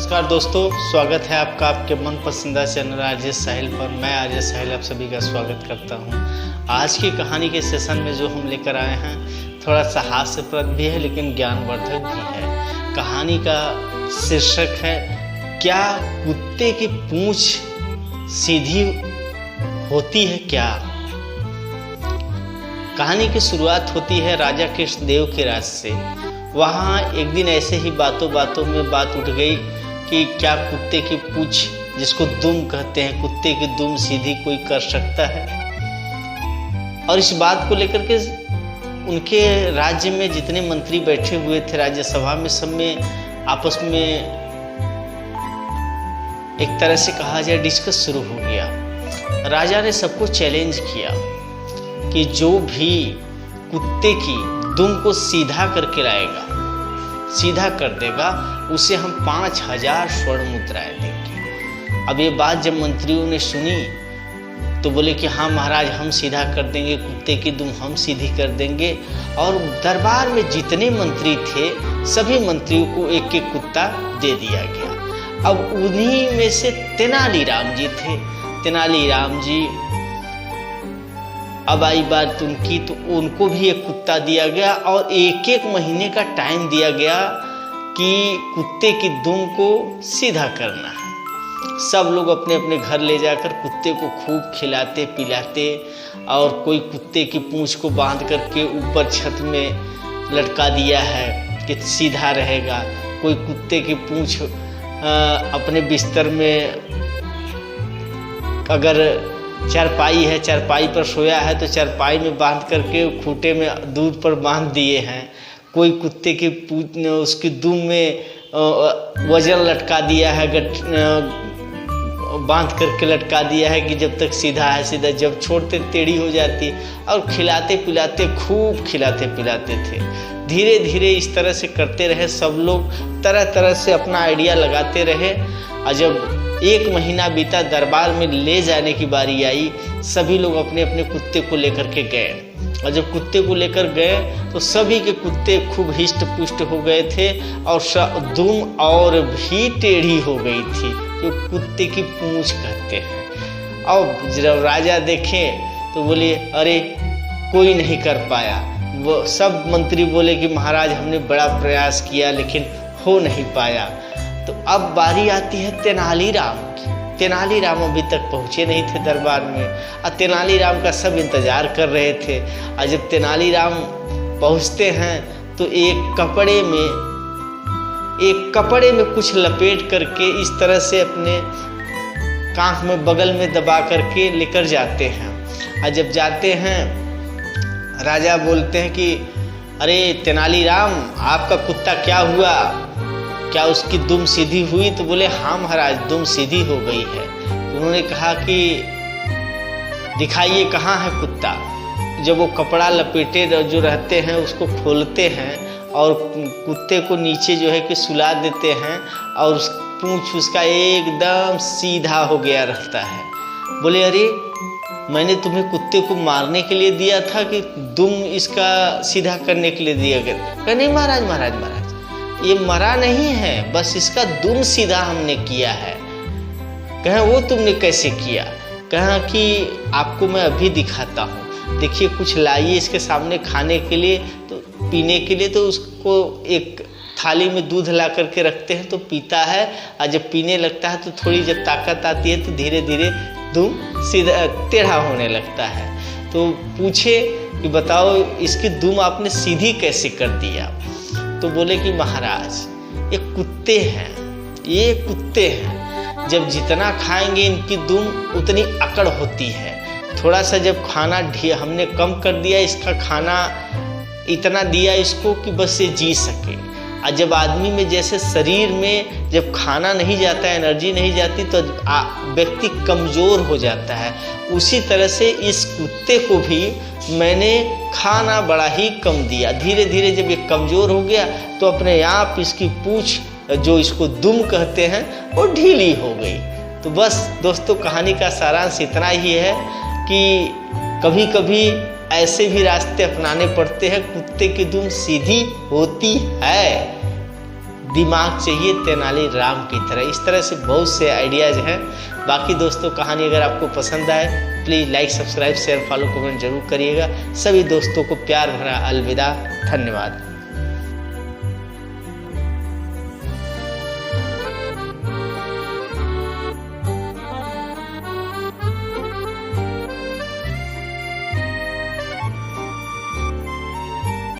नमस्कार दोस्तों, स्वागत है आपका आपके मन पसंदीदा चैनल आरजे साहिल पर। मैं आरजे साहिल आप सभी का स्वागत करता हूं। आज की कहानी के सेशन में जो हम लेकर आए हैं थोड़ा सा हास्यप्रद भी है लेकिन ज्ञानवर्धक भी है। कहानी का शीर्षक है क्या कुत्ते की पूंछ सीधी होती है क्या। कहानी की शुरुआत होती है राजा कृष्णदेव के राज से। वहाँ एक दिन ऐसे ही बातों बातों में बात उठ गई कि क्या कुत्ते की पूंछ, जिसको दुम कहते हैं, कुत्ते की दुम सीधी कोई कर सकता है। और इस बात को लेकर के उनके राज्य में जितने मंत्री बैठे हुए थे राज्यसभा में, सब में आपस में एक तरह से कहा जाए डिस्कस शुरू हो गया। राजा ने सबको चैलेंज किया कि जो भी कुत्ते की दुम को सीधा करके लाएगा, सीधा कर देगा, उसे हम 5000 स्वर्ण मुद्राएं देंगे। अब ये बात जब मंत्रियों ने सुनी तो बोले कि हाँ महाराज, हम सीधा कर देंगे, कुत्ते की दुम हम सीधी कर देंगे। और दरबार में जितने मंत्री थे सभी मंत्रियों को एक एक कुत्ता दे दिया गया। अब उन्हीं में से तेनालीराम जी थे। तेनालीराम जी अब आई बात उनकी, तो उनको भी एक कुत्ता दिया गया और एक एक महीने का टाइम दिया गया कि कुत्ते की दुम को सीधा करना है। सब लोग अपने अपने घर ले जाकर कुत्ते को खूब खिलाते पिलाते, और कोई कुत्ते की पूंछ को बांध करके ऊपर छत में लटका दिया है कि सीधा रहेगा। कोई कुत्ते की पूंछ अपने बिस्तर में, अगर चारपाई है, चारपाई पर सोया है तो चारपाई में बांध करके खूंटे में दूर पर बांध दिए हैं। कोई कुत्ते की पूंछ उसकी दुम में वजन लटका दिया है, बांध करके लटका दिया है कि जब तक सीधा है सीधा, जब छोड़ते टेढ़ी हो जाती। और खिलाते पिलाते, खूब खिलाते पिलाते थे। धीरे धीरे इस तरह से करते रहे। सब लोग तरह तरह से अपना आइडिया लगाते रहे। और जब एक महीना बीता, दरबार में ले जाने की बारी आई। सभी लोग अपने अपने कुत्ते को लेकर के गए। और जब कुत्ते को लेकर गए तो सभी के कुत्ते खूब हिष्ट पुष्ट हो गए थे और दुम और भी टेढ़ी हो गई थी, जो कुत्ते की पूंछ कहते हैं। और जब राजा देखे तो बोले अरे कोई नहीं कर पाया। वो सब मंत्री बोले कि महाराज हमने बड़ा प्रयास किया लेकिन हो नहीं पाया। तो अब बारी आती है तेनालीराम की। तेनालीराम अभी तक पहुँचे नहीं थे दरबार में, और तेनालीराम का सब इंतजार कर रहे थे। और जब तेनालीराम पहुँचते हैं तो एक कपड़े में कुछ लपेट करके इस तरह से अपने कांख में बगल में दबा करके लेकर जाते हैं। और जब जाते हैं, राजा बोलते हैं कि अरे तेनालीराम, आपका कुत्ता क्या हुआ, क्या उसकी दुम सीधी हुई? तो बोले हाँ महाराज, दुम सीधी हो गई है। तो उन्होंने कहा कि दिखाइए कहाँ है कुत्ता। जब वो कपड़ा लपेटे जो रहते हैं उसको खोलते हैं और कुत्ते को नीचे जो है कि सुला देते हैं, और पूंछ उसका एकदम सीधा हो गया रहता है। बोले अरे मैंने तुम्हें कुत्ते को मारने के लिए दिया था कि दुम इसका सीधा करने के लिए दिया गया? कहा नहीं महाराज, महाराज महाराज, ये मरा नहीं है, बस इसका दुम सीधा हमने किया है। कहा वो तुमने कैसे किया? कहा कि आपको मैं अभी दिखाता हूँ। देखिए कुछ लाइए इसके सामने खाने के लिए, तो पीने के लिए। तो उसको एक थाली में दूध ला करके रखते हैं तो पीता है। और जब पीने लगता है तो थोड़ी जब ताकत आती है तो धीरे धीरे दुम सीधा टेढ़ा होने लगता है। तो पूछे कि बताओ इसकी दुम आपने सीधी कैसे कर दिया? तो बोले कि महाराज ये कुत्ते हैं, ये कुत्ते हैं, जब जितना खाएंगे इनकी दुम उतनी अकड़ होती है। थोड़ा सा जब खाना हमने कम कर दिया, इसका खाना इतना दिया इसको कि बस ये जी सके। और जब आदमी में जैसे शरीर में जब खाना नहीं जाता, एनर्जी नहीं जाती, तो व्यक्ति कमज़ोर हो जाता है। उसी तरह से इस कुत्ते को भी मैंने खाना बड़ा ही कम दिया। धीरे धीरे जब ये कमज़ोर हो गया तो अपने आप इसकी पूंछ, जो इसको दुम कहते हैं, वो ढीली हो गई। तो बस दोस्तों, कहानी का सारांश इतना ही है कि कभी कभी ऐसे भी रास्ते अपनाने पड़ते हैं। कुत्ते की दुम सीधी होती है, दिमाग चाहिए तेनालीराम की तरह। इस तरह से बहुत से आइडियाज़ हैं। बाकी दोस्तों कहानी अगर आपको पसंद आए please like, subscribe, share, follow, comment जरूर करिएगा। सभी दोस्तों को प्यार भरा अलविदा, धन्यवाद।